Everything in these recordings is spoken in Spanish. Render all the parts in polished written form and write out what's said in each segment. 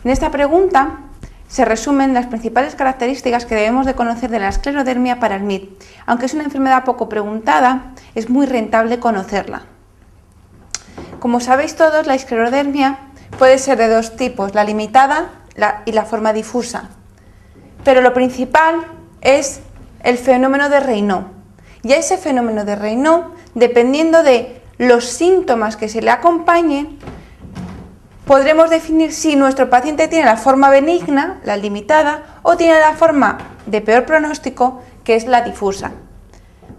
En esta pregunta se resumen las principales características que debemos de conocer de la esclerodermia para el MID. Aunque es una enfermedad poco preguntada, es muy rentable conocerla. Como sabéis todos, la esclerodermia puede ser de dos tipos, la limitada y la forma difusa. Pero lo principal es el fenómeno de Raynaud. Y a ese fenómeno de Raynaud, dependiendo de los síntomas que se le acompañen, podremos definir si nuestro paciente tiene la forma benigna, la limitada, o tiene la forma de peor pronóstico, que es la difusa.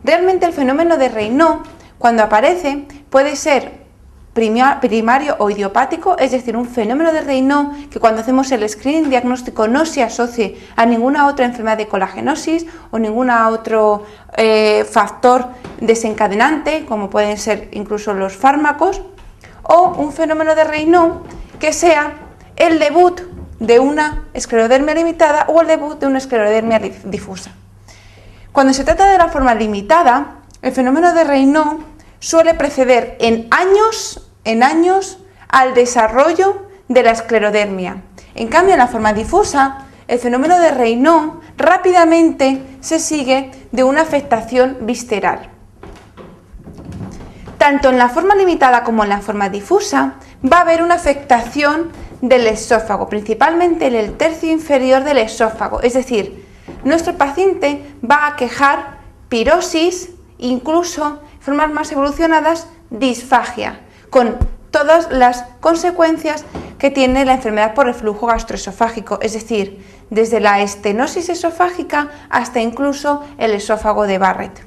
Realmente el fenómeno de Raynaud, cuando aparece, puede ser primario o idiopático, es decir, un fenómeno de Raynaud que cuando hacemos el screening diagnóstico no se asocie a ninguna otra enfermedad de colagenosis o ningún otro factor desencadenante, como pueden ser incluso los fármacos, o un fenómeno de Raynaud que sea el debut de una esclerodermia limitada o el debut de una esclerodermia difusa. Cuando se trata de la forma limitada, el fenómeno de Raynaud suele preceder en años al desarrollo de la esclerodermia. En cambio, en la forma difusa, el fenómeno de Raynaud rápidamente se sigue de una afectación visceral. Tanto en la forma limitada como en la forma difusa va a haber una afectación del esófago, principalmente en el tercio inferior del esófago, es decir, nuestro paciente va a quejar pirosis, incluso en formas más evolucionadas, disfagia, con todas las consecuencias que tiene la enfermedad por reflujo gastroesofágico, es decir, desde la estenosis esofágica hasta incluso el esófago de Barrett.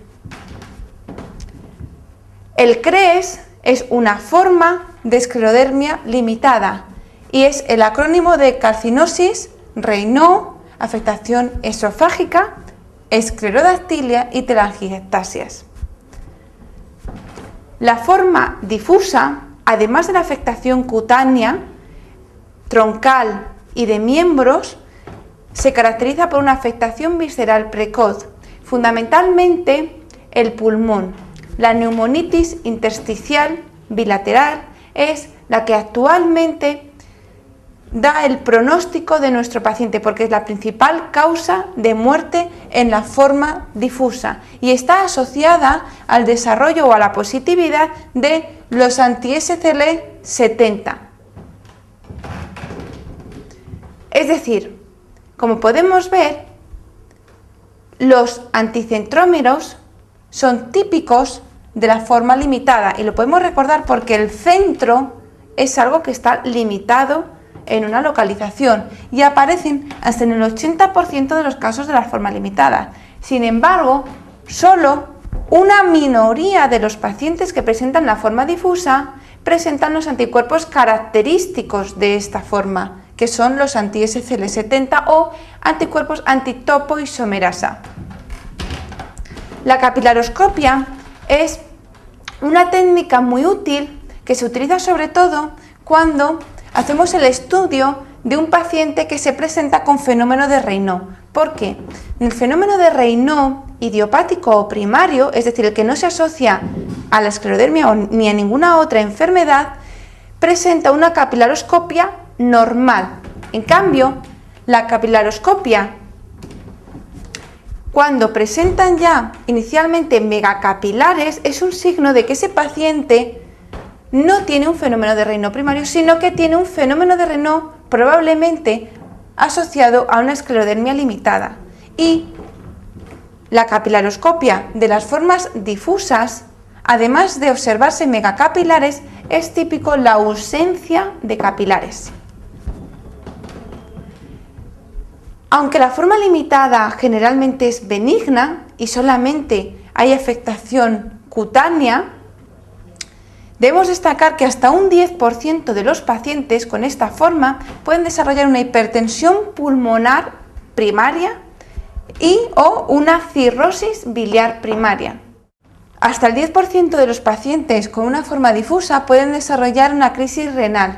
El CREES es una forma de esclerodermia limitada y es el acrónimo de calcinosis, Raynaud, afectación esofágica, esclerodactilia y telangiectasias. La forma difusa, además de la afectación cutánea, troncal y de miembros, se caracteriza por una afectación visceral precoz, fundamentalmente el pulmón. La neumonitis intersticial bilateral es la que actualmente da el pronóstico de nuestro paciente porque es la principal causa de muerte en la forma difusa y está asociada al desarrollo o a la positividad de los anti-SCL70. Es decir, como podemos ver, los anticentrómeros son típicos de la forma limitada y lo podemos recordar porque el centro es algo que está limitado en una localización y aparecen hasta en el 80% de los casos de la forma limitada. Sin embargo, solo una minoría de los pacientes que presentan la forma difusa presentan los anticuerpos característicos de esta forma, que son los anti-SCL70 o anticuerpos antitopoisomerasa. La capilaroscopia es una técnica muy útil que se utiliza sobre todo cuando hacemos el estudio de un paciente que se presenta con fenómeno de Raynaud. ¿Por qué? El fenómeno de Raynaud idiopático o primario, es decir, el que no se asocia a la esclerodermia ni a ninguna otra enfermedad, presenta una capilaroscopia normal. En cambio, la capilaroscopia, cuando presentan ya inicialmente megacapilares, es un signo de que ese paciente no tiene un fenómeno de Raynaud primario, sino que tiene un fenómeno de Raynaud probablemente asociado a una esclerodermia limitada. Y la capilaroscopia de las formas difusas, además de observarse megacapilares, es típico la ausencia de capilares. Aunque la forma limitada generalmente es benigna y solamente hay afectación cutánea, debemos destacar que hasta un 10% de los pacientes con esta forma pueden desarrollar una hipertensión pulmonar primaria o una cirrosis biliar primaria. Hasta el 10% de los pacientes con una forma difusa pueden desarrollar una crisis renal.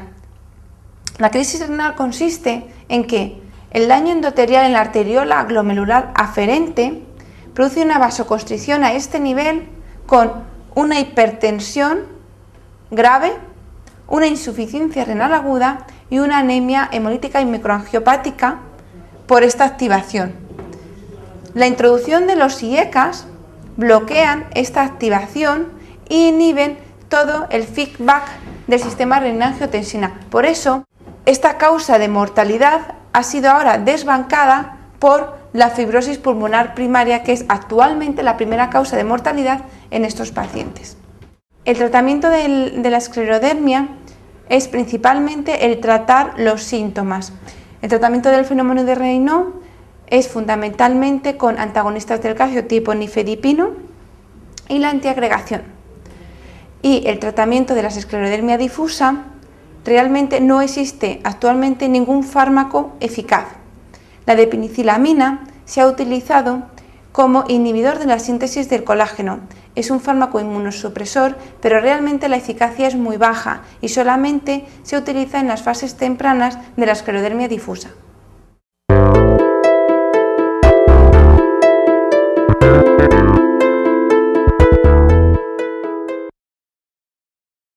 La crisis renal consiste en que el daño endotelial en la arteriola glomerular aferente produce una vasoconstricción a este nivel con una hipertensión grave, una insuficiencia renal aguda y una anemia hemolítica y microangiopática por esta activación. La introducción de los IECAs bloquean esta activación e inhiben todo el feedback del sistema renina-angiotensina. Por eso, esta causa de mortalidad ha sido ahora desbancada por la fibrosis pulmonar primaria, que es actualmente la primera causa de mortalidad en estos pacientes. El tratamiento de la esclerodermia es principalmente el tratar los síntomas. El tratamiento del fenómeno de Raynaud es fundamentalmente con antagonistas del calcio tipo nifedipino y la antiagregación. Y el tratamiento de la esclerodermia difusa, realmente no existe actualmente ningún fármaco eficaz. La diphenicilamina se ha utilizado como inhibidor de la síntesis del colágeno. Es un fármaco inmunosupresor, pero realmente la eficacia es muy baja y solamente se utiliza en las fases tempranas de la esclerodermia difusa.